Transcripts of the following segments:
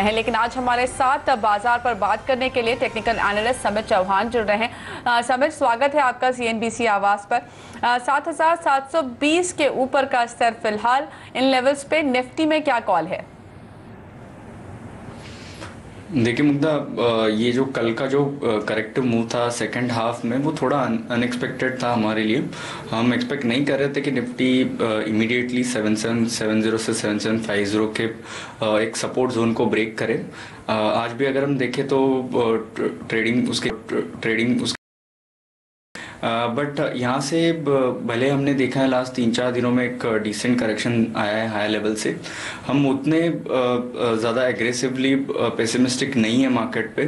हैं। लेकिन आज हमारे साथ बाजार पर बात करने के लिए टेक्निकल एनालिस्ट समित चौहान जुड़ रहे हैं। समित, स्वागत है आपका CNBC आवाज पर। 7,720 के ऊपर का स्तर फिलहाल, इन लेवल्स पे निफ्टी में क्या कॉल है? देखिए मुग्धा, ये जो कल का जो करेक्टिव मूव था सेकंड हाफ में, वो थोड़ा अनएक्सपेक्टेड था हमारे लिए। हम एक्सपेक्ट नहीं कर रहे थे कि निफ्टी इमीडिएटली 7770 से 7750 के एक सपोर्ट जोन को ब्रेक करे। आज भी अगर हम देखें तो ट्रेडिंग उसके बट यहाँ से भले हमने देखा है लास्ट 3-4 दिनों में एक डिसेंट करेक्शन आया है हाई लेवल से, हम उतने ज़्यादा एग्रेसिवली पेसिमिस्टिक नहीं है मार्केट पे।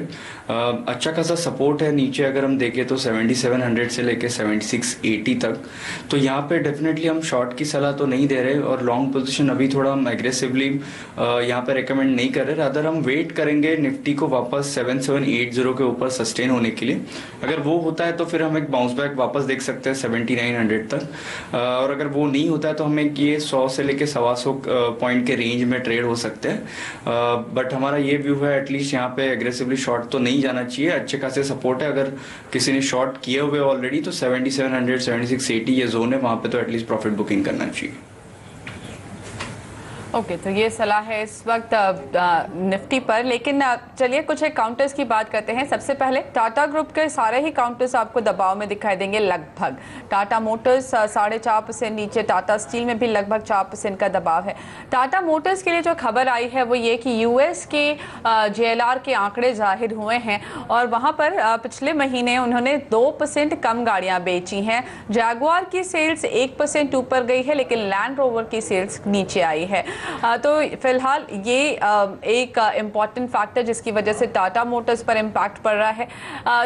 अच्छा खासा सपोर्ट है नीचे अगर हम देखें तो 7700 से लेके 7680 तक। तो यहाँ पे डेफिनेटली हम शॉर्ट की सलाह तो नहीं दे रहे और लॉन्ग पोजीशन अभी थोड़ा हम एग्रेसिवली यहाँ पे रेकमेंड नहीं कर रहे। रादर हम वेट करेंगे निफ्टी को वापस 7780 के ऊपर सस्टेन होने के लिए। अगर वो होता है तो फिर हम एक बाउंस बैक वापस देख सकते हैं 7900 तक। और अगर वो नहीं होता है तो हमें ये 100 से लेके 125 पॉइंट के रेंज में ट्रेड हो सकते हैं। बट हमारा ये व्यू है एटलीस्ट यहाँ पे एग्रेसिवली शॉर्ट तो नहीं जाना चाहिए। अच्छे खासे सपोर्ट है, अगर किसी ने शॉर्ट किए हुए ऑलरेडी तो 7700 7680 ये जोन है, वहां पे तो एटलीस्ट प्रॉफिट बुकिंग करना चाहिए। ओके, तो ये सलाह है इस वक्त निफ्टी पर। लेकिन चलिए कुछ एक काउंटर्स की बात करते हैं। सबसे पहले टाटा ग्रुप के सारे ही काउंटर्स आपको दबाव में दिखाई देंगे लगभग। टाटा मोटर्स 4.5% नीचे, टाटा स्टील में भी लगभग 4% का दबाव है। टाटा मोटर्स के लिए जो खबर आई है वो ये कि यूएस के JLR के आंकड़े जाहिर हुए हैं और वहाँ पर पिछले महीने उन्होंने 2% कम गाड़ियाँ बेची हैं। जैगुआर की सेल्स 1% ऊपर गई है, लेकिन लैंड रोवर की सेल्स नीचे आई है। तो फिलहाल ये एक इम्पॉर्टेंट फैक्टर जिसकी वजह से टाटा मोटर्स पर इम्पैक्ट पड़ रहा है।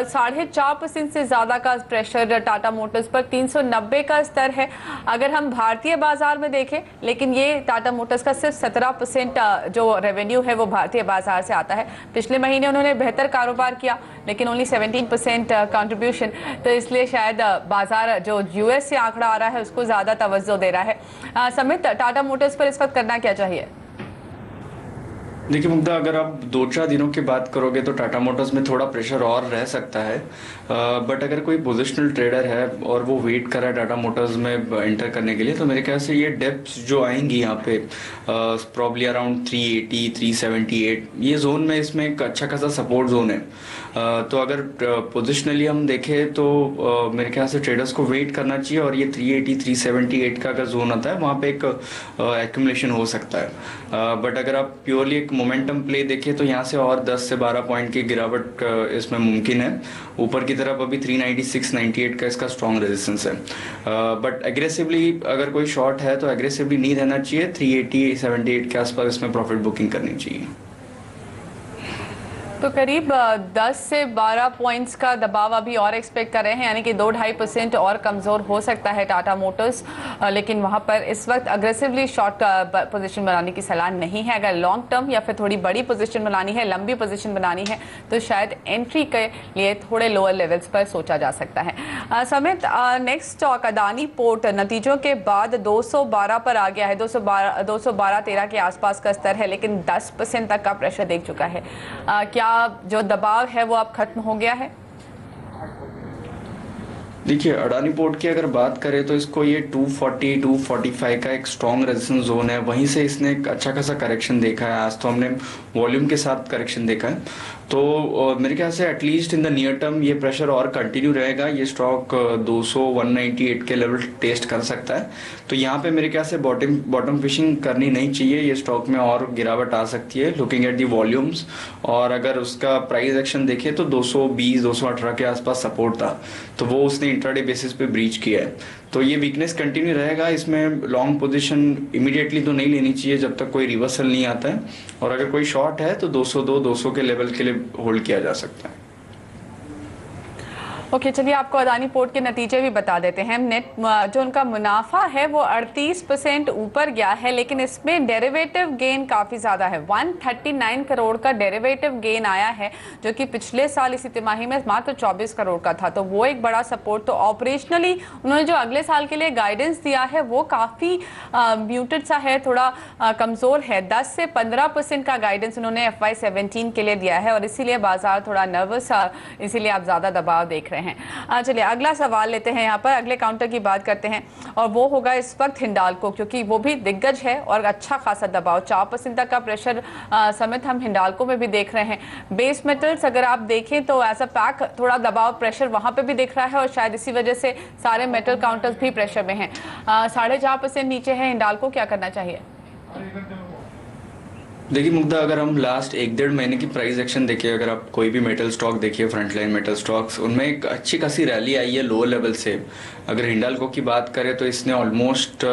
4.5% से ज़्यादा का प्रेशर टाटा मोटर्स पर, 390 का स्तर है अगर हम भारतीय बाजार में देखें। लेकिन ये टाटा मोटर्स का सिर्फ 17% जो रेवेन्यू है वो भारतीय बाजार से आता है। पिछले महीने उन्होंने बेहतर कारोबार किया लेकिन ओनली 17% कंट्रीब्यूशन, तो इसलिए शायद बाजार जो US से आंकड़ा आ रहा है उसको ज़्यादा तवज्जो दे रहा है। समित, टाटा मोटर्स पर इस वक्त करना क्या चाहिए? देखिए मुग्धा, अगर आप 2-4 दिनों की बात करोगे तो टाटा मोटर्स में थोड़ा प्रेशर और रह सकता है। बट अगर कोई पोजिशनल ट्रेडर है और वो वेट कर रहा है टाटा मोटर्स में एंटर करने के लिए, तो मेरे ख्याल से ये डेप्स जो आएंगी यहाँ पे प्रॉब्ली अराउंड 380 378 ये जोन में, इसमें एक अच्छा खासा सपोर्ट जोन है। तो अगर पोजिशनली हम देखें तो मेरे ख्याल से ट्रेडर्स को वेट करना चाहिए और ये 380 378 का अगर जोन आता है वहाँ पे एक एक्यूमुलेशन हो सकता है। बट अगर आप प्योरली एक मोमेंटम प्ले देखें तो यहाँ से और 10 से 12 पॉइंट की गिरावट इसमें मुमकिन है। ऊपर की तरफ अभी 396 98 का इसका स्ट्रॉन्ग रेजिस्टेंस है। बट एग्रेसिवली अगर कोई शॉर्ट है तो एग्रेसिवली नहीं रहना चाहिए। 380 78 के आसपास इसमें प्रॉफिट बुकिंग करनी चाहिए। तो करीब 10 से 12 पॉइंट्स का दबाव अभी और एक्सपेक्ट कर रहे हैं, यानी कि 2-2.5% और कमज़ोर हो सकता है टाटा मोटर्स। लेकिन वहाँ पर इस वक्त अग्रेसिवली शॉर्ट पोजीशन बनाने की सलाह नहीं है। अगर लॉन्ग टर्म या फिर थोड़ी बड़ी पोजीशन बनानी है, लंबी पोजीशन बनानी है, तो शायद एंट्री के लिए थोड़े लोअर लेवल्स पर सोचा जा सकता है। समित, नेक्स्ट स्टॉक अदानी पोर्ट नतीजों के बाद 212 पर आ गया है। 212-13 के आसपास का स्तर है, लेकिन 10% तक का प्रेशर देख चुका है। क्या जो दबाव है वो अब खत्म हो गया है? देखिए, अडानी पोर्ट की अगर बात करें तो इसको ये 240 245 का एक स्ट्रॉन्ग रेजिस्टेंस जोन है, वहीं से इसने एक अच्छा खासा करेक्शन देखा है। आज तो हमने वॉल्यूम के साथ करेक्शन देखा है। तो मेरे ख्याल से at least in the near term ये प्रेशर और कंटिन्यू रहेगा। ये स्टॉक 200 198 के लेवल टेस्ट कर सकता है। तो यहाँ पे मेरे ख्याल से बॉटम फिशिंग करनी नहीं चाहिए। ये स्टॉक में और गिरावट आ सकती है लुकिंग एट दी वॉल्यूम्स। और अगर उसका प्राइस एक्शन देखें तो 220 218 के आसपास सपोर्ट था, तो वो उसने इंट्राडे बेसिस पे ब्रीच किया है। तो ये वीकनेस कंटिन्यू रहेगा। इसमें लॉन्ग पोजीशन इमीडिएटली तो नहीं लेनी चाहिए जब तक कोई रिवर्सल नहीं आता है। और अगर कोई शॉर्ट है तो 202 200 के लेवल के लिए होल्ड किया जा सकता है। ओके, चलिए आपको अदानी पोर्ट के नतीजे भी बता देते हैं। नेट जो उनका मुनाफा है वो 38% ऊपर गया है, लेकिन इसमें डेरिवेटिव गेन काफ़ी ज़्यादा है। 139 करोड़ का डेरिवेटिव गेन आया है, जो कि पिछले साल इसी तिमाही में मात्र 24 करोड़ का था, तो वो एक बड़ा सपोर्ट। तो ऑपरेशनली उन्होंने जो अगले साल के लिए गाइडेंस दिया है वो काफ़ी म्यूटेड सा है, थोड़ा कमज़ोर है। 10 से 15% का गाइडेंस उन्होंने FY17 के लिए दिया है, और इसीलिए बाजार थोड़ा नर्वस, इसीलिए आप ज़्यादा दबाव देख रहे हैं। चलिए अगला सवाल लेते हैं, यहाँ पर अगले काउंटर की बात करते हैं, और वो होगा इस वक्त हिंडाल्को, क्योंकि वो भी दिग्गज है और अच्छा खासा दबाव, 4% तक का प्रेशर समेत हम हिंडाल्को में भी देख रहे हैं। बेस मेटल्स अगर आप देखें तो एज अ पैक थोड़ा दबाव प्रेशर वहाँ पे भी दिख रहा है, और शायद इसी वजह से सारे मेटल काउंटर्स भी प्रेशर में हैं। 4.5% नीचे है हिंडाल्को, क्या करना चाहिए? देखिए मुग्धा, अगर हम लास्ट 1-1.5 महीने की प्राइस एक्शन देखिए, अगर आप कोई भी मेटल स्टॉक देखिए, फ्रंटलाइन मेटल स्टॉक्स, उनमें एक अच्छी खासी रैली आई है लोअर लेवल से। अगर हिंडाल्को की बात करें तो इसने ऑलमोस्ट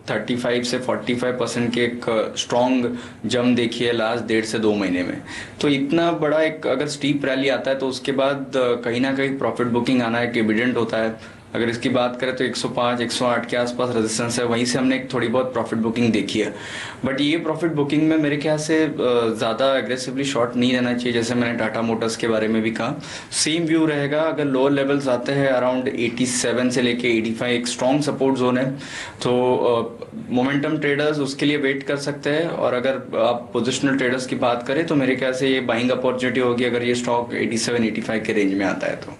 35 से 45% की एक स्ट्रॉन्ग जंप देखी है लास्ट 1.5 से 2 महीने में। तो इतना बड़ा एक अगर स्टीप रैली आता है तो उसके बाद कहीं ना कहीं प्रॉफिट बुकिंग आना एक एविडेंट होता है। अगर इसकी बात करें तो 105, 108 के आसपास रेजिस्टेंस है, वहीं से हमने एक थोड़ी बहुत प्रॉफिट बुकिंग देखी है। बट ये प्रॉफिट बुकिंग में मेरे ख्याल से ज़्यादा एग्रेसिवली शॉर्ट नहीं रहना चाहिए। जैसे मैंने टाटा मोटर्स के बारे में भी कहा, सेम व्यू रहेगा। अगर लोअर लेवल्स आते हैं अराउंड 87 से लेके 85, एक स्ट्रॉन्ग सपोर्ट जोन है, तो मोमेंटम ट्रेडर्स उसके लिए वेट कर सकते हैं। और अगर आप पोजिशनल ट्रेडर्स की बात करें तो मेरे ख्याल से ये बाइंग अपॉर्चुनिटी होगी अगर ये स्टॉक 87-85 के रेंज में आता है तो।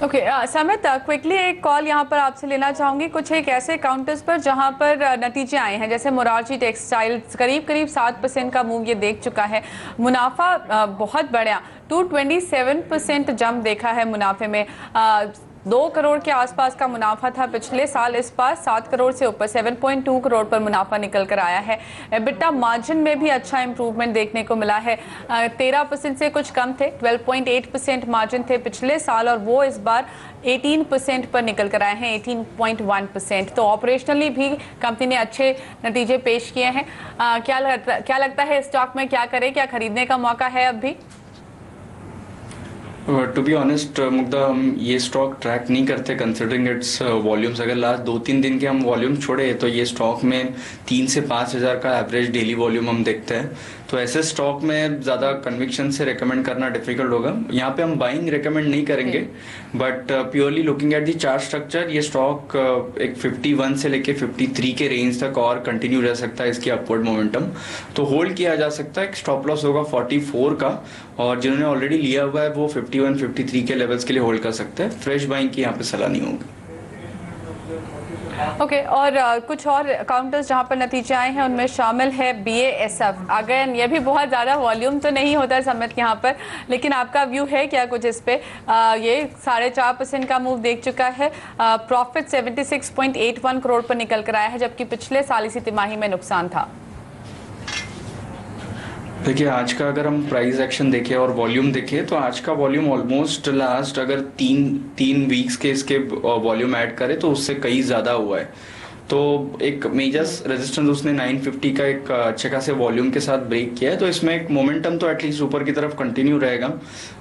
ओके, समित, क्विकली एक कॉल यहाँ पर आपसे लेना चाहूंगी, कुछ एक ऐसे काउंटर्स पर जहाँ पर नतीजे आए हैं, जैसे मोरारजी टेक्सटाइल्स करीब 7% का मूव ये देख चुका है। मुनाफा बहुत बढ़िया, 227% जंप देखा है मुनाफे में। 2 करोड़ के आसपास का मुनाफा था पिछले साल, इस बार 7 करोड़ से ऊपर 7.2 करोड़ पर मुनाफा निकल कर आया है। एबिटा मार्जिन में भी अच्छा इंप्रूवमेंट देखने को मिला है, 13% से कुछ कम थे, 12.8% मार्जिन थे पिछले साल, और वो इस बार 18% पर निकल कर आए हैं, 18.1%। तो ऑपरेशनली भी कंपनी ने अच्छे नतीजे पेश किए हैं। क्या लगता है स्टॉक में क्या करें, क्या खरीदने का मौका है अब भी? टू बी ऑनेस्ट मुग्धा, हम ये स्टॉक ट्रैक नहीं करते कंसिडरिंग इट्स वॉल्यूम्स। अगर लास्ट 2-3 दिन के हम वॉल्यूम छोड़े तो ये स्टॉक में 3 से 5 हज़ार का एवरेज डेली वॉल्यूम हम देखते हैं। तो ऐसे स्टॉक में ज़्यादा कन्विक्शन से रेकमेंड करना डिफिकल्ट होगा। यहाँ पे हम बाइंग रेकमेंड नहीं करेंगे, but purely looking at the chart structure, ये स्टॉक एक 51 से लेके 53 के रेंज तक और कंटिन्यू रह सकता है इसकी अपवर्ड मोमेंटम। तो होल्ड किया जा सकता है। एक स्टॉप लॉस होगा 44 का, और जिन्होंने ऑलरेडी लिया हुआ है वो 51-53 के लेवल्स के लिए होल्ड कर सकते हैं। फ्रेश बाइंग की यहाँ पे सलाह नहीं होगी। ओके, और कुछ और काउंटर्स जहां पर नतीजे आए हैं उनमें शामिल है BASF। अगेन ये भी बहुत ज़्यादा वॉल्यूम तो नहीं होता है समित यहाँ पर, लेकिन आपका व्यू है क्या कुछ इस पे? ये 4.5% का मूव देख चुका है, प्रॉफिट 76.81 करोड़ पर निकल कर आया है, जबकि पिछले साल इसी तिमाही में नुकसान था। देखिए आज का अगर हम प्राइस एक्शन देखें और वॉल्यूम देखें तो आज का वॉल्यूम ऑलमोस्ट लास्ट अगर तीन वीक्स के इसके वॉल्यूम ऐड करें तो उससे कहीं ज़्यादा हुआ है। तो एक मेजर रेजिस्टेंस उसने 950 का एक अच्छे खासे वॉल्यूम के साथ ब्रेक किया है, तो इसमें एक मोमेंटम तो एटलीस्ट ऊपर की तरफ कंटिन्यू रहेगा।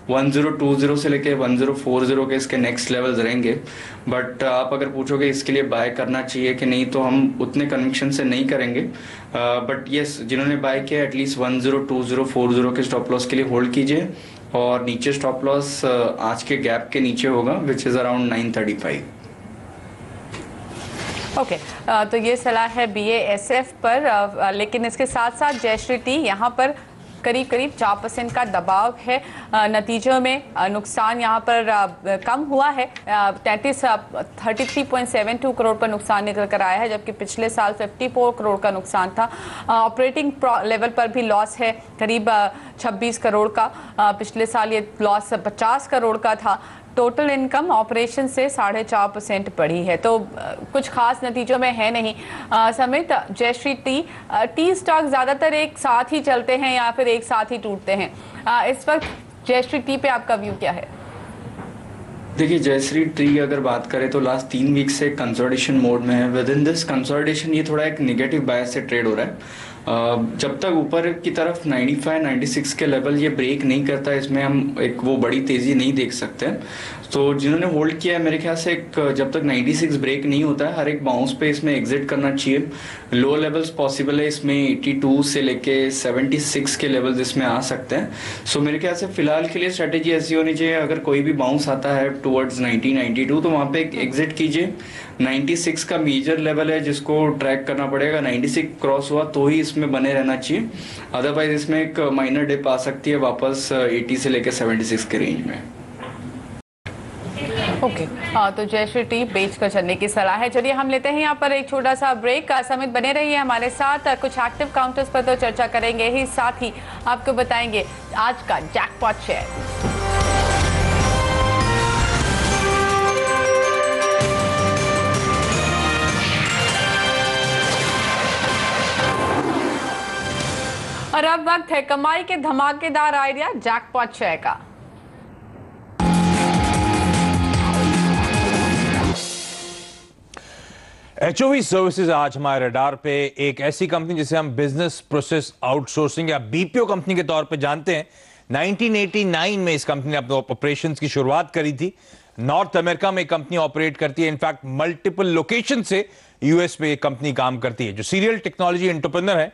1020 से लेके 1040 के इसके नेक्स्ट लेवल्स रहेंगे। बट आप अगर पूछोगे इसके लिए बाय करना चाहिए कि नहीं, तो हम उतने कन्विक्शन से नहीं करेंगे। बट येस, जिन्होंने बाय किया एटलीस्ट 102040 के स्टॉप लॉस के लिए होल्ड कीजिए, और नीचे स्टॉप लॉस आज के गैप के नीचे होगा विच इज़ अराउंड 935। ओके, तो ये सलाह है BASF पर, लेकिन इसके साथ साथ जयश्री टी, यहाँ पर करीब 4% का दबाव है। नतीजों में नुकसान यहाँ पर कम हुआ है, 33.72 करोड़ पर नुकसान निकल कर आया है, जबकि पिछले साल 54 करोड़ का नुकसान था। ऑपरेटिंग लेवल पर भी लॉस है करीब 26 करोड़ का, पिछले साल ये लॉस 50 करोड़ का था। टोटल इनकम ऑपरेशन से 4.5% बढ़ी है, तो कुछ खास नतीजों में है नहीं। समित, जयश्री टी स्टॉक ज़्यादातर एक साथ ही चलते हैं या फिर एक साथ ही टूटते हैं? इस वक्त जयश्री टी पे आपका व्यू क्या है? देखिए जयश्री टी अगर बात करें तो लास्ट 3 वीक से कंसोलिडेशन मोड में है। विद इन दिस कंसोलिडेशन ये थोड़ा एक नेगेटिव बायस से ट्रेड हो रहा है। जब तक ऊपर की तरफ 95 96 के लेवल ये ब्रेक नहीं करता, इसमें हम एक वो बड़ी तेज़ी नहीं देख सकते। तो जिन्होंने होल्ड किया है, मेरे ख्याल से एक जब तक 96 ब्रेक नहीं होता है, हर एक बाउंस पे इसमें एग्जिट करना चाहिए। लो लेवल्स पॉसिबल है इसमें 82 से लेके 76 के लेवल्स इसमें आ सकते हैं। सो मेरे ख्याल से फिलहाल के लिए स्ट्रेटेजी ऐसी होनी चाहिए, अगर कोई भी बाउंस आता है टुवर्ड्स 90 92 तो वहाँ पे एक एग्जिट कीजिए। 96 का मेजर लेवल है जिसको ट्रैक करना पड़ेगा, 96 क्रॉस हुआ तो ही इसमें बने रहना चाहिए, अदरवाइज इसमें एक माइनर डिप आ सकती है वापस 80 से लेकर 76 के रेंज में। ओके तो जयश्री टी बेच कर चलने की सलाह है। चलिए हम लेते हैं यहाँ पर एक छोटा सा ब्रेक। समित बने रहिए हमारे साथ, कुछ एक्टिव काउंटर्स पर तो चर्चा करेंगे ही, साथ ही आपको बताएंगे आज का जैकपॉट शेयर। और अब वक्त है कमाई के धमाकेदार आइडिया जैकपॉट शेयर का। HOV सर्विसेज आज हमारे रडार पे एक ऐसी कंपनी जिसे हम बिजनेस प्रोसेस आउटसोर्सिंग या BPO कंपनी के तौर पे जानते हैं। 1989 में इस कंपनी ने अपने ऑपरेशंस की शुरुआत करी थी। नॉर्थ अमेरिका में कंपनी ऑपरेट करती है, इनफैक्ट मल्टीपल लोकेशन से यूएस में कंपनी काम करती है। जो सीरियल टेक्नोलॉजी एंटरप्रेन्योर है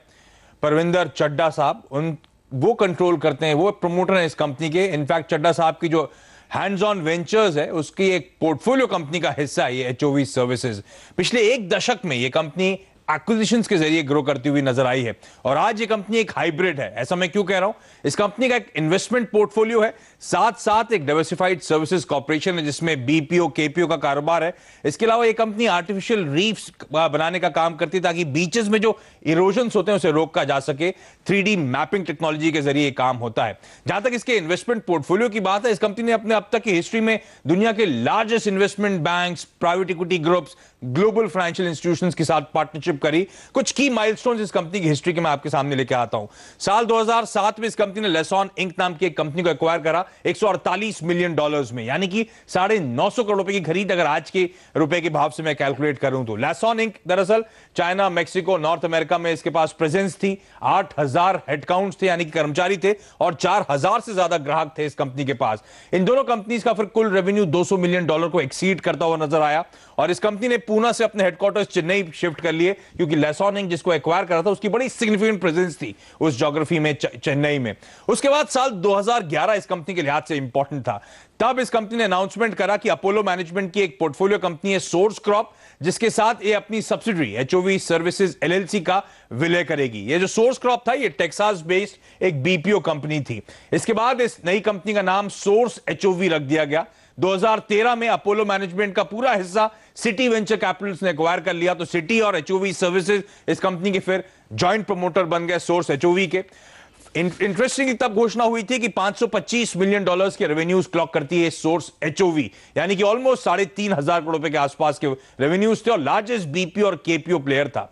परविंदर चड्डा साहब, वो कंट्रोल करते हैं, वो प्रमोटर हैं इस कंपनी के। इनफैक्ट चड्डा साहब की जो हैंड्स ऑन वेंचर्स है उसकी एक पोर्टफोलियो कंपनी का हिस्सा है ये HOV सर्विसेज। पिछले एक दशक में ये कंपनी एक्विजिशंस के जरिए ग्रो करती हुई नजर आई है और आज ये कंपनी एक हाइब्रिड है। ऐसा मैं क्यों कह रहा हूं? इस कंपनी का एक इन्वेस्टमेंट पोर्टफोलियो है, साथ साथ एक डाइवर्सिफाइड सर्विसेज कॉर्पोरेशन है जिसमें BPO KPO का कारोबार है। इसके अलावा ये कंपनी आर्टिफिशियल रीफ्स बनाने का काम करती है ताकि बीचेस में जो इरोजन्स होते हैं उसे रोका जा सके। 3D मैपिंग टेक्नोलॉजी के जरिए काम होता है। जहां तक इसके इन्वेस्टमेंट पोर्टफोलियो की बात है, इस कंपनी ने अपने अब तक की हिस्ट्री में दुनिया के largest investment banks, private equity groups, global financial institutions के साथ पार्टनरशिप करी। कुछ की माइलस्टोन्स इस कंपनी की हिस्ट्री के मैं आपके सामने लेके आता हूं। साल 2007 में इस कंपनी ने लेसॉन इंक नाम की एक कंपनी को एक्वायर करा $148 मिलियन में, यानी कि 950 करोड़ रुपए की खरीद अगर आज के रुपए के भाव से मैं कैलकुलेट करूं तो। लेसॉन इंक दरअसल चाइना, मैक्सिको, नॉर्थ अमेरिका में इसके पास प्रेजेंस थी। 8000 हेडकाउंट्स थे यानी कि कर्मचारी थे और 4000 से ज्यादा ग्राहक थे इस कंपनी के पास। इन दोनों कंपनीज का फिर कुल रेवेन्यू $200 मिलियन को एक्सीड करता हुआ नजर आया और इस कंपनी ने पूना से अपने हेडक्वार्टर्स चेन्नई शिफ्ट कर लिए क्योंकि लेसॉन इंक जिसको एक्वायर करा था उसकी बड़ी सिग्निफिकेंट प्रेजेंस थी उस ज्योग्राफी में, चेन्नई में। उसके बाद साल 2011 इस कंपनी के लिहाज से इंपॉर्टेंट था। तब इस कंपनी ने अनाउंसमेंट करा कि अपोलो मैनेजमेंट की एक पोर्टफोलियो कंपनी है सोर्स क्रॉप, जिसके साथ ये अपनी सब्सिडरी HOV सर्विसेज LLC का विलय करेगी। ये जो सोर्स क्रॉप था ये टेक्सास बेस्ड एक BPO कंपनी थी। इसके बाद इस नई कंपनी का नाम सोर्स HOV रख दिया गया। 2013 में अपोलो मैनेजमेंट का पूरा हिस्सा सिटी वेंचर कैपिटल्स ने एक्वायर कर लिया, तो सिटी और HOV सर्विसेज इस कंपनी के फिर जॉइंट प्रमोटर बन गए सोर्स HOV के। इंटरेस्टिंग तब घोषणा हुई थी कि $525 मिलियन के रेवेन्यूज क्लॉक करती है सोर्स HOV, यानी कि ऑलमोस्ट 3,500 करोड़ रुपए के आसपास के रेवेन्यूज थे और लार्जेस्ट BPO और KPO प्लेयर था।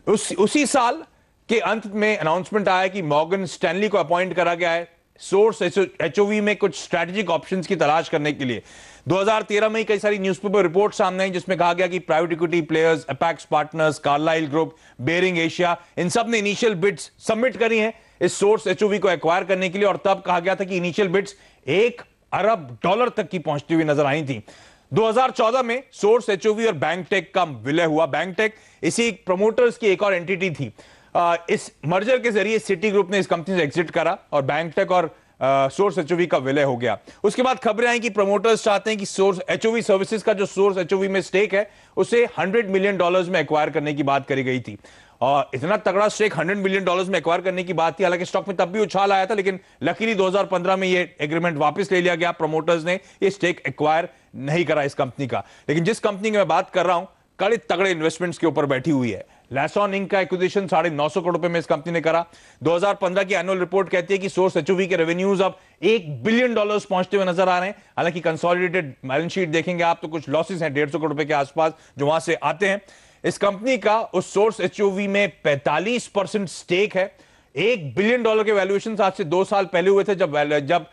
उसी साल के अंत में अनाउंसमेंट आया कि मॉर्गन स्टैनली को अपॉइंट करा गया है सोर्स HOV में कुछ स्ट्रैटेजिक ऑप्शंस की तलाश करने के लिए। 2013 में कई सारी न्यूज़पेपर रिपोर्ट सामने आई जिसमें कहा गया कि private equity players, Apex Partners, Carlyle Group, Baring Asia, इन सब ने इनिशियल बिड्स सबमिट करी हैं इस सोर्स HOV को एक्वायर करने के लिए और तब कहा गया था कि इनिशियल बिड्स $1 अरब तक की पहुंचती हुई नजर आई थी। 2014 में सोर्स HOV और बैंकटेक का विलय हुआ। बैंकटेक इसी प्रमोटर्स की एक और एंटिटी थी। इस मर्जर के जरिए सिटी ग्रुप ने इस कंपनी से एग्जिट करा और बैंकटेक और सोर्स HOV का विलय हो गया। उसके बाद खबरें आई कि प्रमोटर्स चाहते हैं कि सोर्स HOV सर्विसेज का जो सोर्स HOV में स्टेक है उसे $100 मिलियन में एक्वायर करने की बात करी गई थी और इतना तगड़ा स्टेक $100 मिलियन में एक्वायर करने की बात थी। हालांकि स्टॉक में तब भी उछाल आया था, लेकिन लकीली 2015 में ये एग्रीमेंट वापस ले लिया गया। प्रमोटर्स ने ये स्टेक एक्वायर नहीं करा इस कंपनी का। लेकिन जिस कंपनी की मैं बात कर रहा हूं कड़े तगड़े इन्वेस्टमेंट्स के ऊपर बैठी हुई है। लेसॉन इंक का एक्विजिशन 950 करोड़ रुपए में इस कंपनी ने करा। 2015 की एनुअल रिपोर्ट कहती है कि सोर्स HOV के रेवेन्यूज अब $1 बिलियन पहुंचते हुए नजर आ रहे हैं। हालांकि कंसोलिडेटेड बैलेंस शीट देखेंगे आप तो कुछ लॉसेस हैं 150 करोड़ रुपए के आसपास जो वहां से आते हैं। इस कंपनी का उस सोर्स HOV में 45% स्टेक है। $1 बिलियन के वैल्यूएशन आज से 2 साल पहले हुए थे जब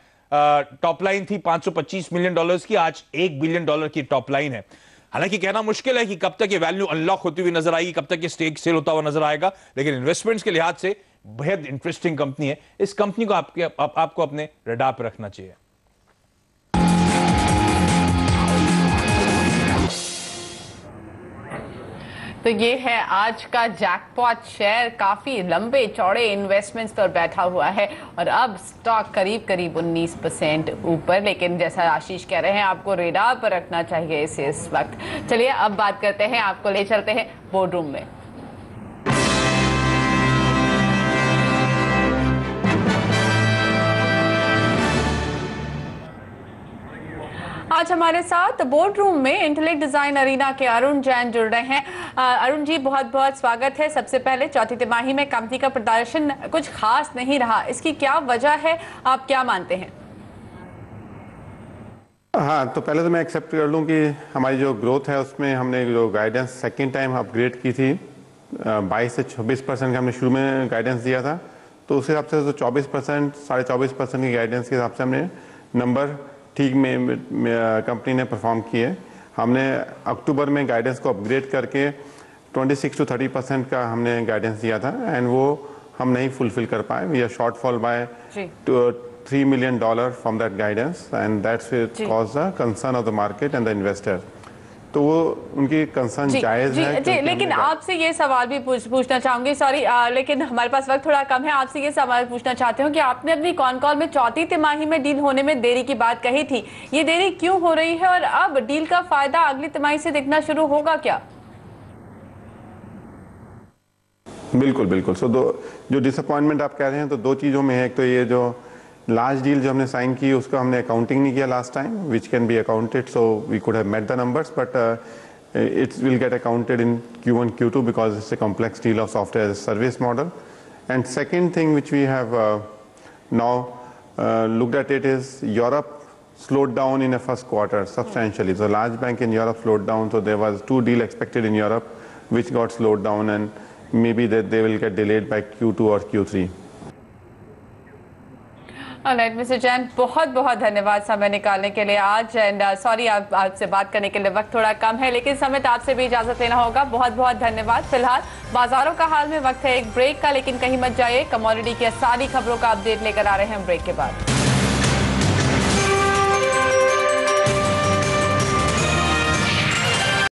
टॉप लाइन थी $525 मिलियन की, आज $1 बिलियन की टॉप लाइन है। हालांकि कहना मुश्किल है कि कब तक ये वैल्यू अनलॉक होती हुई नजर आएगी, कब तक ये स्टेक सेल होता हुआ नजर आएगा, लेकिन इन्वेस्टमेंट्स के लिहाज से बेहद इंटरेस्टिंग कंपनी है। इस कंपनी को आपको अपने रडार पर रखना चाहिए। तो ये है आज का जैकपॉट शेयर, काफी लंबे चौड़े इन्वेस्टमेंट्स पर बैठा हुआ है और अब स्टॉक करीब करीब 19% ऊपर, लेकिन जैसा आशीष कह रहे हैं आपको रेडार पर रखना चाहिए इसे इस वक्त। चलिए अब बात करते हैं, आपको ले चलते हैं बोर्डरूम में। आज हमारे साथ बोर्ड रूम में इंटेलेक्ट डिजाइन अरीना के अरुण जैन जुड़ रहे हैं। अरुण जी, बहुत बहुत स्वागत है। सबसे पहले चौथी तिमाही में कंपनी का प्रदर्शन कुछ खास नहीं रहा, इसकी क्या वजह है, आप क्या मानते हैं? हाँ, तो पहले तो मैं एक्सेप्ट कर लूँ कि हमारी जो ग्रोथ है उसमें हमने जो गाइडेंस सेकेंड टाइम अपग्रेड की थी, 22 से 26% का हमने शुरू में गाइडेंस दिया था, तो उस हिसाब से तो 24%, 24.5% की गाइडेंस के हिसाब से हमने नंबर ठीक में कंपनी ने परफॉर्म किए। हमने अक्टूबर में गाइडेंस को अपग्रेड करके 26 to 30% का हमने गाइडेंस दिया था एंड वो हम नहीं फुलफिल कर पाए। We are shortfall by $3 million from that guidance and that's cause the concern of the market and the investor. तो वो उनकी कंसर्न जायज है। जी, लेकिन आपसे ये सवाल भी पूछना चाहूंगी, सॉरी, लेकिन हमारे पास वक्त थोड़ा कम है। आपसे ये सवाल पूछना चाहते हो कि आपने अपनी कॉन कॉल में चौथी तिमाही में डील होने में देरी की बात कही थी, ये देरी क्यों हो रही है और अब डील का फायदा अगली तिमाही से दिखना शुरू होगा क्या? बिल्कुल बिल्कुल। सो जो डिसअपॉइंटमेंट आप कह रहे हैं तो दो चीज़ों में है। एक तो ये जो लार्ज डील जो हमने साइन की उसका हमने अकाउंटिंग नहीं किया last time, which can be accounted, so we could have met the numbers, but it will get accounted in Q1, Q2 because it's a complex deal of software as a service model. And second thing which we have now looked at it is Europe slowed down in the first quarter substantially. So large bank in Europe slowed down, so there was 2 deals expected in Europe which got slowed down and maybe that they will get delayed by Q2 or Q3. Alright mister Jain, बहुत बहुत धन्यवाद समय निकालने के लिए आज। And sorry, आपसे बात करने के लिए वक्त थोड़ा कम है, लेकिन समय तो आपसे भी इजाजत लेना होगा। बहुत बहुत धन्यवाद। फिलहाल बाजारों का हाल में वक्त है एक ब्रेक का, लेकिन कहीं मत जाइए, कमोडिटी की सारी खबरों का अपडेट लेकर आ रहे हैं ब्रेक के बाद।